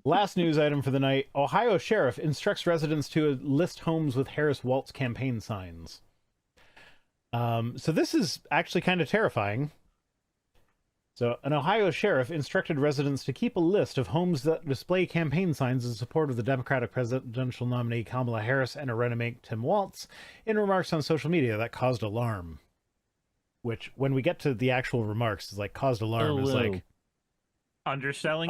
Last news item for the night. Ohio sheriff instructs residents to list homes with Harris Waltz campaign signs. So this is actually kind of terrifying. So an Ohio sheriff instructed residents to keep a list of homes that display campaign signs in support of the Democratic presidential nominee Kamala Harris and her running mate Tim Walz in remarks on social media that caused alarm. Which, when we get to the actual remarks, is like caused alarm is like underselling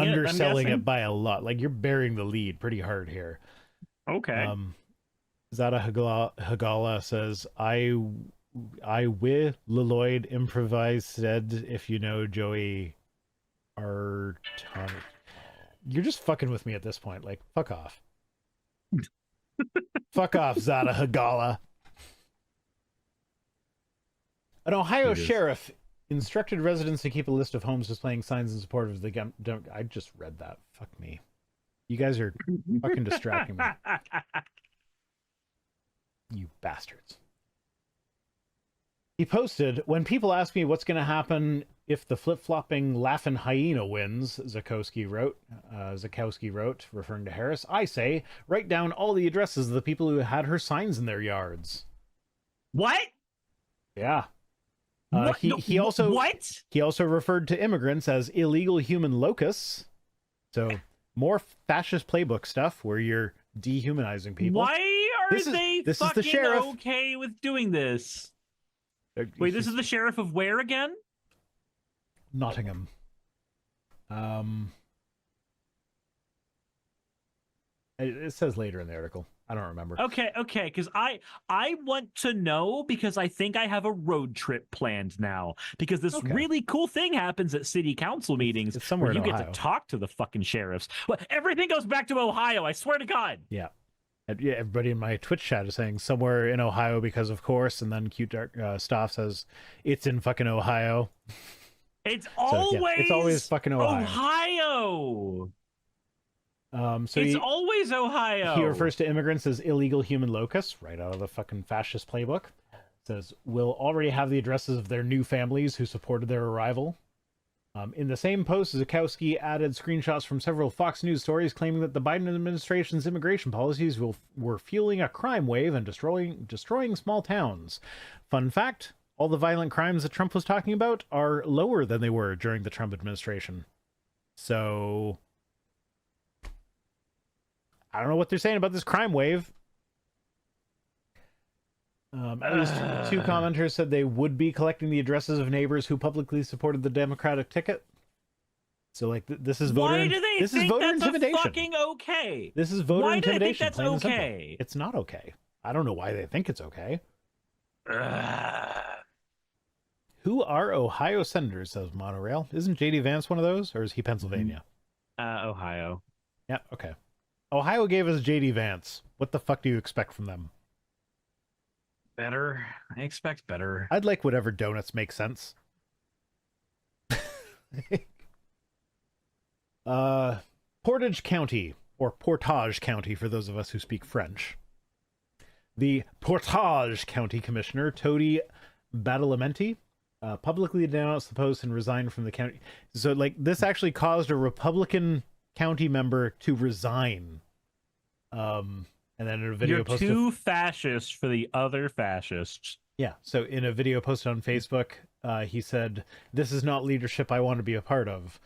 it by a lot. Like, you're burying the lead pretty hard here. Okay. Zada Hagala says, I will Lloyd improvise said if you know Joey Artonic. You're just fucking with me at this point. Like, fuck off. Fuck off, Zada Hagala. An Ohio sheriff instructed residents to keep a list of homes displaying signs in support of the... I just read that. Fuck me. You guys are fucking distracting me. You bastards. He posted, when people ask me what's going to happen if the flip-flopping laughing hyena wins, Zukowski wrote, referring to Harris, I say, write down all the addresses of the people who had her signs in their yards. What? Yeah. He also referred to immigrants as illegal human locusts. So more fascist playbook stuff where you're dehumanizing people. Why are they fucking the sheriff. okay with doing this? Wait, this is the sheriff of where again? Nottingham. It says later in the article. I don't remember. Okay, because I want to know because I think I have a road trip planned now. Because this really cool thing happens at city council meetings. It's somewhere where you in get Ohio. to talk to the fucking sheriffs. Well, everything goes back to Ohio, I swear to God. Yeah. Yeah, everybody in my Twitch chat is saying somewhere in Ohio because of course, and then Cute Dark Staff says it's in fucking Ohio. It's it's always fucking Ohio. So it's always Ohio. He refers to immigrants as illegal human locusts, right out of the fucking fascist playbook. Says we'll already have the addresses of their new families who supported their arrival. In the same post, Zukowski added screenshots from several Fox News stories claiming that the Biden administration's immigration policies were fueling a crime wave and destroying small towns. Fun fact, all the violent crimes that Trump was talking about are lower than they were during the Trump administration. So I don't know what they're saying about this crime wave. At least two commenters said they would be collecting the addresses of neighbors who publicly supported the Democratic ticket. So, like, this is voter. Why do they this think is voter that's intimidation. Fucking okay? This is voter why intimidation. Why do they think that's okay? It's not okay. I don't know why they think it's okay. Who are Ohio senators? Says Monorail. Isn't JD Vance one of those, or is he Pennsylvania? Ohio. Yeah. Okay. Ohio gave us JD Vance. What the fuck do you expect from them? Better. I expect better. I'd like whatever donuts make sense. Portage County, or Portage County for those of us who speak French. The Portage County Commissioner, Tody Badalamenti, publicly denounced the post and resigned from the county. So, like, this actually caused a Republican county member to resign. And then in a video posted, too fascist for the other fascists. Yeah. So in a video posted on Facebook, he said, "This is not leadership I want to be a part of.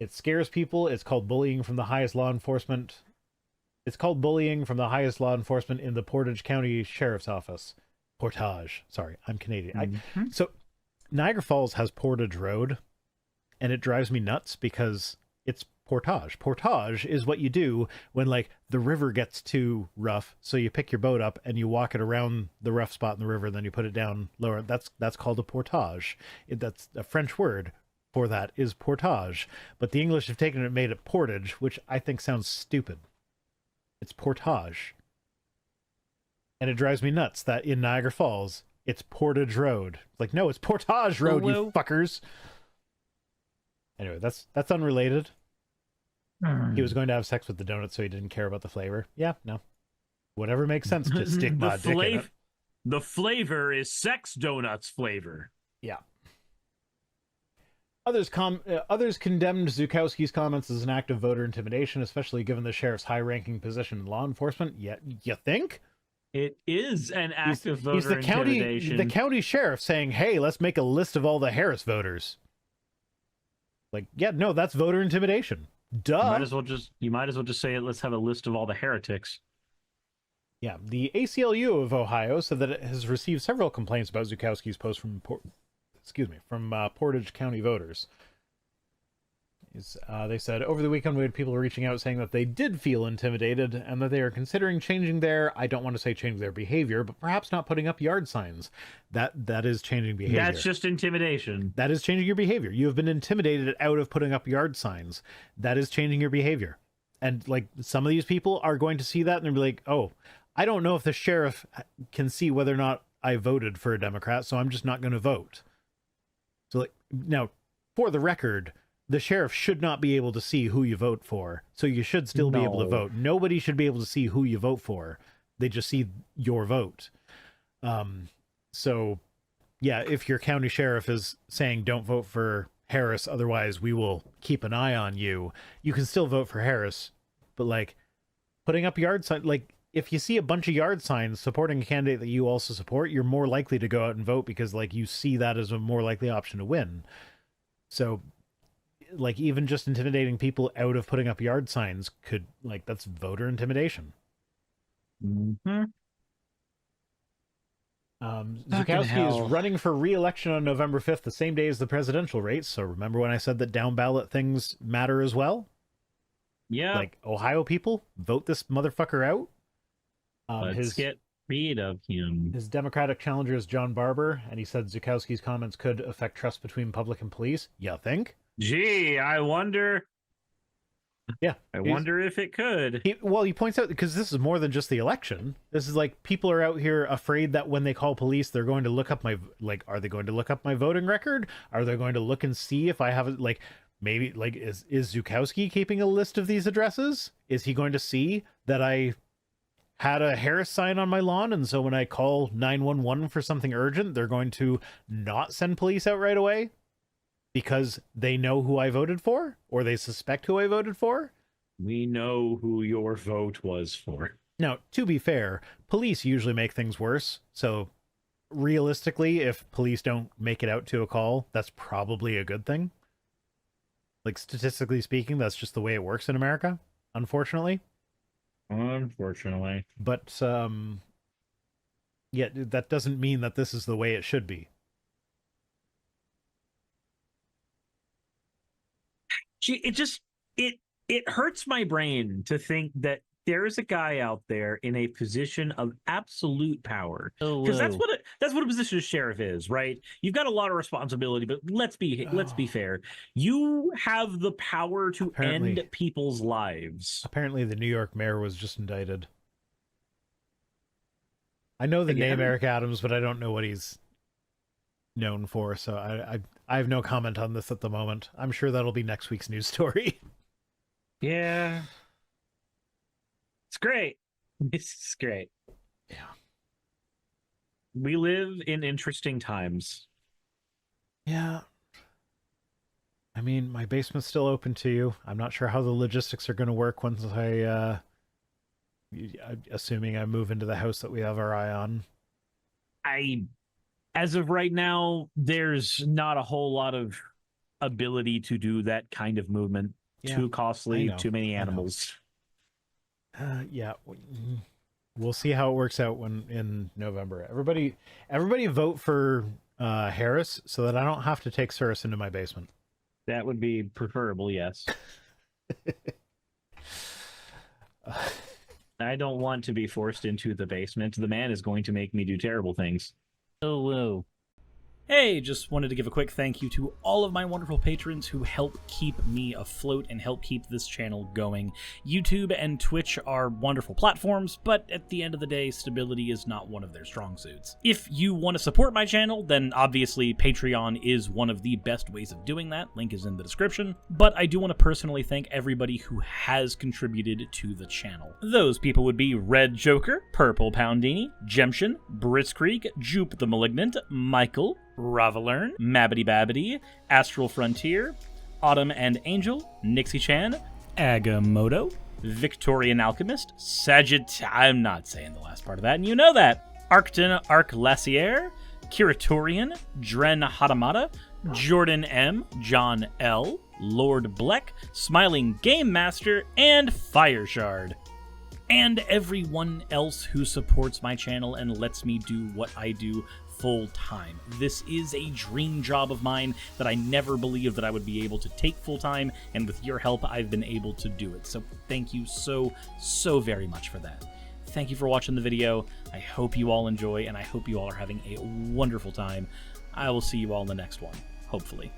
It scares people. It's called bullying from the highest law enforcement. It's called bullying from the highest law enforcement in the Portage County Sheriff's Office. Portage. Sorry, I'm Canadian. So Niagara Falls has Portage Road, and it drives me nuts because it's portage. Portage is what you do when, like, the river gets too rough, so you pick your boat up and you walk it around the rough spot in the river, and then you put it down lower. That's called a portage. That's a French word for that, is portage. But the English have taken it and made it portage, which I think sounds stupid. It's portage. And it drives me nuts that in Niagara Falls, it's Portage Road. Like, no, it's Portage Road, you fuckers. Anyway, that's unrelated. He was going to have sex with the donut, so he didn't care about the flavor. Yeah, no. Whatever makes sense to stick my dick in it. The flavor is sex donuts flavor. Yeah. Others condemned Zukowski's comments as an act of voter intimidation, especially given the sheriff's high-ranking position in law enforcement. Yeah, you think? It is an act of voter he's the intimidation. The county sheriff saying, "Hey, let's make a list of all the Harris voters." Like, yeah, no, that's voter intimidation. Duh. You might as well just say, let's have a list of all the heretics. Yeah, the ACLU of Ohio said that it has received several complaints about Zukowski's post from Portage County voters. They said, over the weekend we had people reaching out saying that they did feel intimidated and that they are considering changing I don't want to say change their behavior, but perhaps not putting up yard signs. That is changing behavior. That's just intimidation. That is changing your behavior. You have been intimidated out of putting up yard signs. That is changing your behavior. And like some of these people are going to see that and they'll be like, oh, I don't know if the sheriff can see whether or not I voted for a Democrat, so I'm just not going to vote. So like, now, for the record, the sheriff should not be able to see who you vote for, so you should still be able to vote. Nobody should be able to see who you vote for. They just see your vote. So, yeah, if your county sheriff is saying don't vote for Harris, otherwise we will keep an eye on you, you can still vote for Harris. But, like, putting up yard signs, like, if you see a bunch of yard signs supporting a candidate that you also support, you're more likely to go out and vote because, like, you see that as a more likely option to win. So, like, even just intimidating people out of putting up yard signs could, like, that's voter intimidation. Mm-hmm. Zukowski is running for re-election on November 5th, the same day as the presidential race. So remember when I said that down ballot things matter as well? Yeah. Like, Ohio people, vote this motherfucker out. Let's get rid of him. His Democratic challenger is John Barber, and he said Zukowski's comments could affect trust between public and police. You think? Gee, I wonder. Yeah. I wonder if it could. He points out, because this is more than just the election. This is like, people are out here afraid that when they call police, they're going to look up are they going to look up my voting record? Are they going to look and see if I have it? Like, maybe, like, is Zukowski keeping a list of these addresses? Is he going to see that I had a Harris sign on my lawn, and so when I call 911 for something urgent, they're going to not send police out right away because they know who I voted for, or they suspect who I voted for? We know who your vote was for. Now, to be fair, police usually make things worse, so realistically, if police don't make it out to a call, that's probably a good thing. Like, statistically speaking, that's just the way it works in America, unfortunately. Unfortunately. But, yeah, that doesn't mean that this is the way it should be. Gee, it hurts my brain to think that there is a guy out there in a position of absolute power, because that's what a position of sheriff is, right? You've got a lot of responsibility, but let's be fair. You have the power to end people's lives. Apparently, the New York mayor was just indicted. I know the name Eric Adams, but I don't know what he's known for, so I have no comment on this at the moment. I'm sure that'll be next week's news story. Yeah. It's great. It's great. Yeah. We live in interesting times. Yeah. I mean, my basement's still open to you. I'm not sure how the logistics are going to work once assuming I move into the house that we have our eye on. As of right now, there's not a whole lot of ability to do that kind of movement. Yeah, too costly, too many animals. Yeah, we'll see how it works out in November. Everybody vote for Harris so that I don't have to take Suris into my basement. That would be preferable, yes. I don't want to be forced into the basement. The man is going to make me do terrible things. Oh, whoa. Hey, just wanted to give a quick thank you to all of my wonderful patrons who help keep me afloat and help keep this channel going. YouTube and Twitch are wonderful platforms, but at the end of the day, stability is not one of their strong suits. If you want to support my channel, then obviously Patreon is one of the best ways of doing that. Link is in the description. But I do want to personally thank everybody who has contributed to the channel. Those people would be Red Joker, Purple Poundini, Jemshin, Britzkrieg, Jupe the Malignant, Michael, Ravalern, Mabbity Babbity, Astral Frontier, Autumn and Angel, Nixie Chan, Agamotto, Victorian Alchemist, I'm not saying the last part of that, and you know that. Arcton Arclacier, Kiratorian, Dren Hadamata, Jordan M, John L, Lord Bleck, Smiling Game Master, and Fireshard. And everyone else who supports my channel and lets me do what I do full time. This is a dream job of mine that I never believed that I would be able to take full time, and with your help, I've been able to do it. So thank you so very much for that. Thank you for watching the video. I hope you all enjoy, and I hope you all are having a wonderful time. I will see you all in the next one, hopefully.